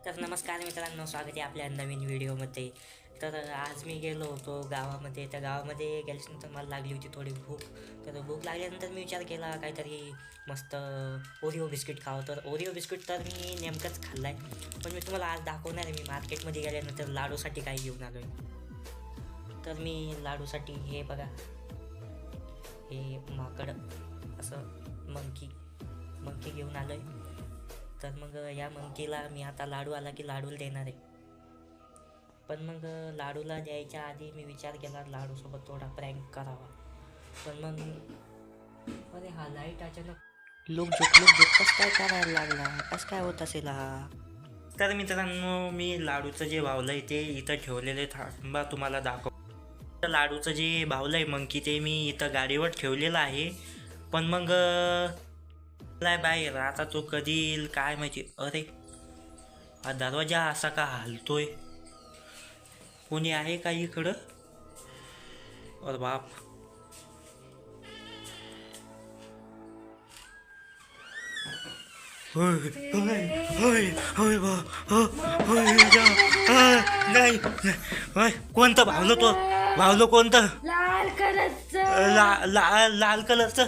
तर नमस्कार मित्रांनो, स्वागत आहे आपल्या नवीन व्हिडिओमध्ये. तर आज मी गेलो होतो गावामध्ये. त्या गावामध्ये गेल्याच्यानंतर मला लागली होती थोडी भूक. तर भूक लागल्यानंतर मी विचार केला काहीतरी मस्त ओरिओ बिस्किट खावं. तर ओरिओ बिस्किट तर मी नेमकंच खाल्लं आहे, पण मी तुम्हाला आज दाखवणार आहे मी मार्केटमध्ये गेल्यानंतर लाडूसाठी काय घेऊन आलो आहे. तर मी लाडूसाठी हे बघा, हे माकड असं मंकी घेऊन आलो आहे. तर मग या मंकीला मी आता लाडू आला की लाडूला देणार आहे. पण मग लाडूला द्यायच्या आधी मी विचार केला लाडूसोबत थोडा प्रँक करावा. पण मग अरे हा लाईट अचानक लोक कसं काय करायला लागला, कसं काय होत असेल हा. तर मित्रांनो, मी लाडूचं जे भावलं आहे ते इथं ठेवलेलं आहे. थांबा तुम्हाला दाखव. लाडूचं जे भावलं आहे मंकी ते मी इथं गाडीवर ठेवलेलं आहे. पण मग बाहेर आता तो कधी येईल काय माहिती. अरे हा दरवाजा असा का हलतोय, कोणी आहे का इकडं? अरे बाप, नाही कोणतं भावलं तो? भावलं कोणतं? लाल कलरचं.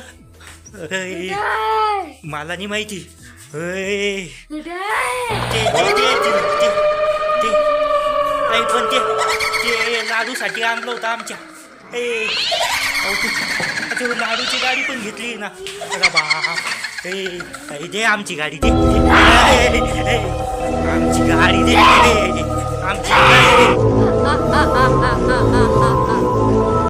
मला नाही माहिती. पण ते लाडूसाठी आणलं होतं आमच्या. लाडूची गाडी पण घेतली ना. बाप, दे आमची गाडी, दे आमची गाडी, दे आमची गाडी.